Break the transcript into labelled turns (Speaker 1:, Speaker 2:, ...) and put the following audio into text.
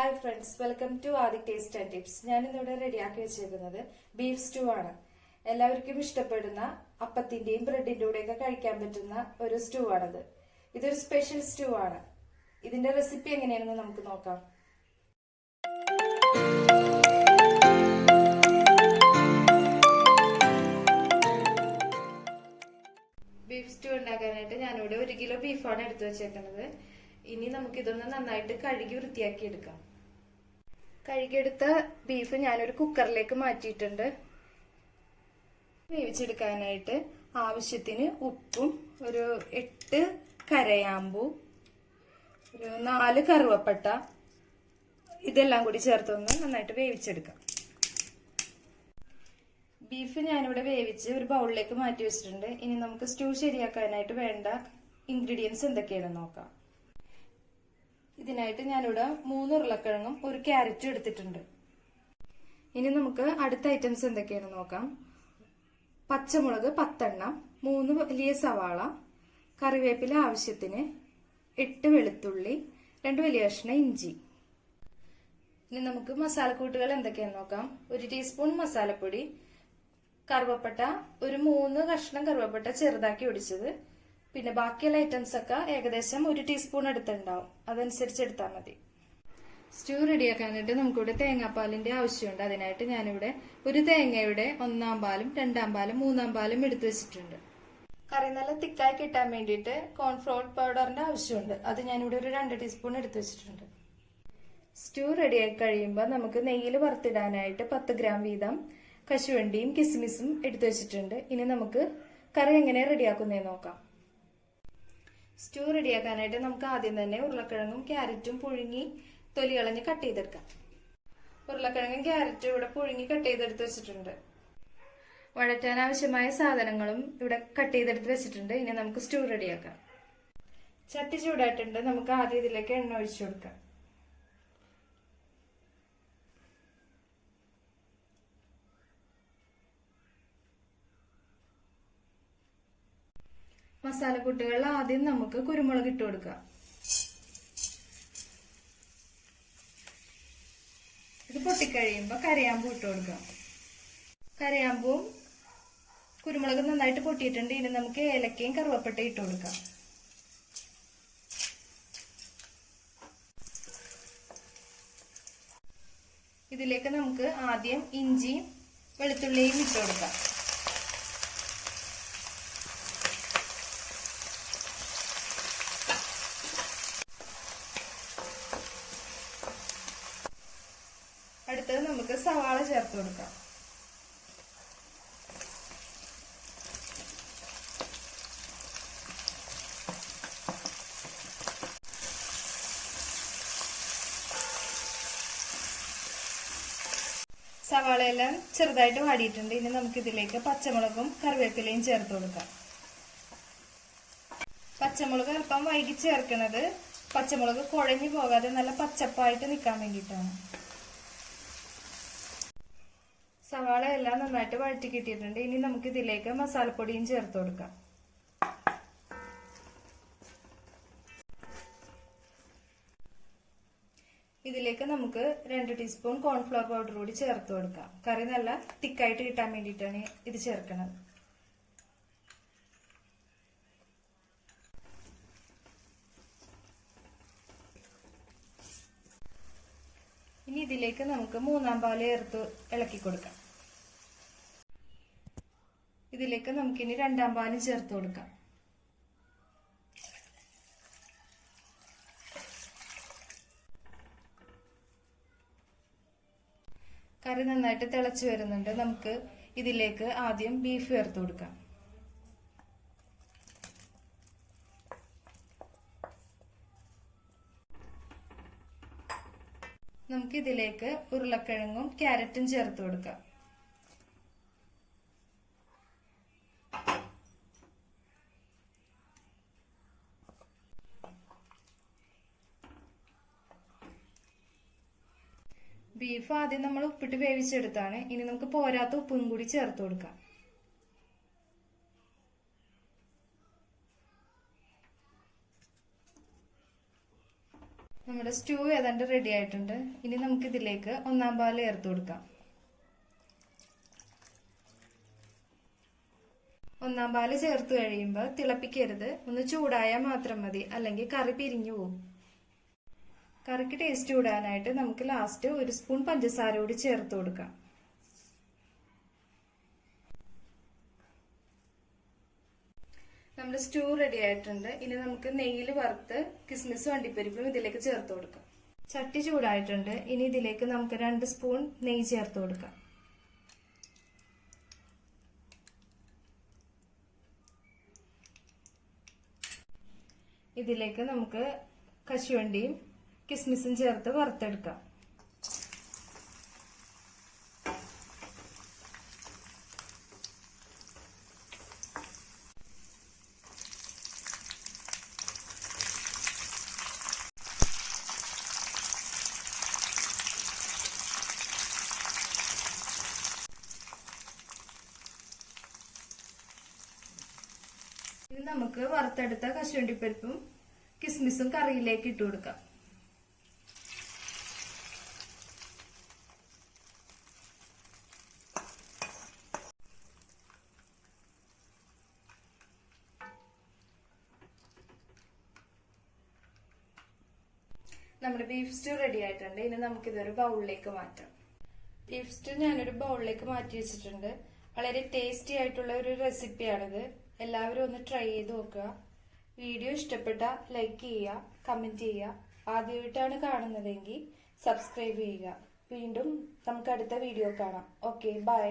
Speaker 1: Hi friends, welcome to Aadi taste and tips. ഞാൻ ഇന്നിവിടെ റെഡിയാക്കി വെച്ചിരിക്കുന്നത് ബീഫ് സ്റ്റൂ ആണ്. എല്ലാവർക്കും ഇഷ്ടപ്പെടുന്ന അപ്പത്തിന്റെയും ബ്രെഡിന്റെ കൂടെയൊക്കെ കഴിക്കാൻ പറ്റുന്ന ഒരു സ്റ്റൂ ആണത്. ഇതൊരു സ്പെഷ്യൽ സ്റ്റൂ ആണ്. ഇതിന്റെ റെസിപ്പി എങ്ങനെയാണെന്ന് നമുക്ക് നോക്കാം. ബീഫ് സ്റ്റൂ ഉണ്ടാക്കാനായിട്ട് ഞാനിവിടെ 1 കിലോ ബീഫാണ് എടുത്തു വെച്ചേക്കുന്നത്. ഇനി നമുക്ക് ഇതൊന്ന് നന്നായിട്ട് കഴുകി വൃത്തിയാക്കി എടുക്കാം. കഴുകിയെടുത്ത ബീഫ് ഞാനൊരു കുക്കറിലേക്ക് മാറ്റിയിട്ടുണ്ട്. വേവിച്ചെടുക്കാനായിട്ട് ആവശ്യത്തിന് ഉപ്പും, ഒരു 8 കരയാമ്പൂ, ഒരു 4 കറുവപ്പട്ട, ഇതെല്ലാം കൂടി ചേർത്തൊന്ന് നന്നായിട്ട് വേവിച്ചെടുക്കാം. ബീഫ് ഞാനിവിടെ വേവിച്ച് ഒരു ബൗളിലേക്ക് മാറ്റി വെച്ചിട്ടുണ്ട്. ഇനി നമുക്ക് സ്റ്റൂ ശരിയാക്കാനായിട്ട് വേണ്ട ഇൻഗ്രീഡിയൻസ് എന്തൊക്കെയാണെന്ന് നോക്കാം. ഇതിനായിട്ട് ഞാനിവിടെ 3 ഉരുളക്കിഴങ്ങും 1 ക്യാരറ്റും എടുത്തിട്ടുണ്ട്. ഇനി നമുക്ക് അടുത്ത ഐറ്റംസ് എന്തൊക്കെയാണെന്ന് നോക്കാം. പച്ചമുളക് 10 എണ്ണം, 3 വലിയ സവാള, കറിവേപ്പില ആവശ്യത്തിന്, 8 വെളുത്തുള്ളി, 2 വലിയ കഷ്ണം ഇഞ്ചി. ഇനി നമുക്ക് മസാലക്കൂട്ടുകൾ എന്തൊക്കെയാണെന്ന് നോക്കാം. 1 ടീസ്പൂൺ മസാലപ്പൊടി, കറുവപ്പട്ട, ഒരു 3 കഷ്ണം കറുവപ്പട്ട ചെറുതാക്കി ഒടിച്ചത്, പിന്നെ ബാക്കിയുള്ള ഐറ്റംസ് ഒക്കെ ഏകദേശം 1 ടീസ്പൂൺ എടുത്തുണ്ടാവും. അതനുസരിച്ച് എടുത്താൽ മതി. സ്റ്റൂ റെഡിയാക്കാനായിട്ട് നമുക്കിവിടെ തേങ്ങാപ്പാലിന്റെ ആവശ്യമുണ്ട്. അതിനായിട്ട് ഞാനിവിടെ ഒരു തേങ്ങയുടെ 1-ാം പാലും 2-ാം പാലും 3-ാം പാലും എടുത്തു വെച്ചിട്ടുണ്ട്. കറി നല്ല തിക്കായി കിട്ടാൻ വേണ്ടിയിട്ട് കോൺഫ്ലോർ പൗഡറിന്റെ ആവശ്യമുണ്ട്. അത് ഞാനിവിടെ ഒരു 2 ടീസ്പൂൺ എടുത്തു വെച്ചിട്ടുണ്ട്. സ്റ്റൂ റെഡിയാക്കി കഴിയുമ്പോൾ നമുക്ക് നെയ്യിൽ വറുത്തിടാനായിട്ട് 10 ഗ്രാം വീതം കശുവണ്ടിയും കിസ്മിസും എടുത്തു വെച്ചിട്ടുണ്ട്. ഇനി നമുക്ക് കറി എങ്ങനെ റെഡിയാക്കുന്നതെന്ന് നോക്കാം. സ്റ്റൂ റെഡിയാക്കാനായിട്ട് നമുക്ക് ആദ്യം തന്നെ ഉരുളക്കിഴങ്ങും ക്യാരറ്റും പുഴുങ്ങി തൊലി കളഞ്ഞ് കട്ട് ചെയ്തെടുക്കാം. ഉരുളക്കിഴങ്ങും ക്യാരറ്റും ഇവിടെ പുഴുങ്ങി കട്ട് ചെയ്തെടുത്ത് വെച്ചിട്ടുണ്ട്. വഴറ്റാൻ ആവശ്യമായ സാധനങ്ങളും ഇവിടെ കട്ട് ചെയ്തെടുത്ത് വെച്ചിട്ടുണ്ട്. ഇനി നമുക്ക് സ്റ്റൂ റെഡിയാക്കാം. ചട്ടി ചൂടായിട്ടുണ്ട്. നമുക്ക് ആദ്യം ഇതിലേക്ക് എണ്ണ ഒഴിച്ചു കൊടുക്കാം. മസാലക്കൂട്ടുകൾ ആദ്യം നമുക്ക് കുരുമുളക് ഇട്ട് കൊടുക്കാം. ഇത് പൊട്ടിക്കഴിയുമ്പോൾ കരയാമ്പൂ ഇട്ട് കൊടുക്കാം. കരയാമ്പൂവും കുരുമുളക് നന്നായിട്ട് പൊട്ടിയിട്ടുണ്ട്. ഇനി നമുക്ക് ഏലക്കയും കറുവപ്പട്ടയും ഇട്ട് കൊടുക്കാം. ഇതിലേക്ക് നമുക്ക് ആദ്യം ഇഞ്ചിയും വെളുത്തുള്ളിയും ഇട്ട് കൊടുക്കാം. അടുത്തത് നമുക്ക് സവാള ചേർത്ത് കൊടുക്കാം. സവാളയെല്ലാം ചെറുതായിട്ട് വാടിയിട്ടുണ്ട്. ഇനി നമുക്ക് ഇതിലേക്ക് പച്ചമുളകും കറിവേപ്പിലയും ചേർത്ത് കൊടുക്കാം. പച്ചമുളക് അല്പം വൈകി ചേർക്കുന്നത് പച്ചമുളക് കുഴഞ്ഞു പോകാതെ നല്ല പച്ചപ്പായിട്ട് നിൽക്കാൻ വേണ്ടിയിട്ടാണ്. സവാള എല്ലാം നന്നായിട്ട് വഴറ്റി കിട്ടിയിട്ടുണ്ട്. ഇനി നമുക്ക് ഇതിലേക്ക് മസാലപ്പൊടിയും ചേർത്ത് കൊടുക്കാം. ഇതിലേക്ക് നമുക്ക് 2 ടീസ്പൂൺ കോൺഫ്ലവർ പൗഡർ കൂടി ചേർത്ത് കൊടുക്കാം. കറി നല്ല തിക്കായിട്ട് കിട്ടാൻ വേണ്ടിയിട്ടാണ് ഇത് ചേർക്കുന്നത്. ഇനി ഇതിലേക്ക് നമുക്ക് 3-ാം പാല് ചേർത്ത് ഇളക്കി കൊടുക്കാം. ഇതിലേക്ക് നമുക്കിനി 2-ാം പാലും ചേർത്ത് കൊടുക്കാം. കറി നന്നായിട്ട് തിളച്ചു വരുന്നുണ്ട്. നമുക്ക് ഇതിലേക്ക് ആദ്യം ബീഫ് ചേർത്ത് കൊടുക്കാം. നമുക്ക് ഇതിലേക്ക് ഉരുളക്കിഴങ്ങും ക്യാരറ്റും ചേർത്ത് കൊടുക്കാം. ബീഫ് ആദ്യം നമ്മൾ ഉപ്പിട്ട് വേവിച്ചെടുത്താണ്. ഇനി നമുക്ക് പോരാത്ത ഉപ്പും കൂടി ചേർത്ത് കൊടുക്കാം. നമ്മുടെ സ്റ്റൂ ഏതാണ്ട് റെഡി ആയിട്ടുണ്ട്. ഇനി നമുക്ക് ഇതിലേക്ക് ഒന്നാം പാല് ചേർത്ത് കൊടുക്കാം. ഒന്നാം പാല് ചേർത്ത് കഴിയുമ്പോൾ തിളപ്പിക്കരുത്, ഒന്ന് ചൂടായാൽ മാത്രം മതി, അല്ലെങ്കിൽ കറി പിരിഞ്ഞു പോകും. കറിക്ക് ടേസ്റ്റ് കൂടാനായിട്ട് നമുക്ക് ലാസ്റ്റ് 1 സ്പൂൺ പഞ്ചസാര കൂടി ചേർത്ത് കൊടുക്കാം. നമ്മുടെ സ്റ്റൂ റെഡി ആയിട്ടുണ്ട്. ഇനി നമുക്ക് നെയ്യിൽ വറുത്ത് കിസ്മിസും അണ്ടിപ്പരിപ്പും ഇതിലേക്ക് ചേർത്ത് കൊടുക്കാം. ചട്ടി ചൂടായിട്ടുണ്ട്. ഇനി ഇതിലേക്ക് നമുക്ക് 2 സ്പൂൺ നെയ്യ് ചേർത്ത് കൊടുക്കാം. ഇതിലേക്ക് നമുക്ക് കശുവണ്ടിയും കിസ്മിസും ചേർത്ത് വറുത്തെടുക്കാം. ഇനി നമുക്ക് വറുത്തെടുത്ത കശുവണ്ടിപ്പരിപ്പും കിസ്മിസും കറിയിലേക്ക് ഇട്ട് കൊടുക്കാം. നമ്മുടെ ബീഫ് സ്റ്റൂ റെഡി ആയിട്ടുണ്ട്. ഇനി നമുക്ക് ഇതൊരു ബൗളിലേക്ക് മാറ്റാം. ബീഫ് സ്റ്റൂ ഞാനൊരു ബൗളിലേക്ക് മാറ്റി വെച്ചിട്ടുണ്ട്. വളരെ ടേസ്റ്റി ആയിട്ടുള്ള ഒരു റെസിപ്പിയാണിത്. എല്ലാവരും ഒന്ന് ട്രൈ ചെയ്ത് നോക്കുക. വീഡിയോ ഇഷ്ടപ്പെട്ട ലൈക്ക് ചെയ്യുക, കമന്റ് ചെയ്യുക. ആദ്യമായിട്ടാണ് കാണുന്നതെങ്കിൽ സബ്സ്ക്രൈബ് ചെയ്യുക. വീണ്ടും നമുക്ക് അടുത്ത വീഡിയോ കാണാം. Okay, by.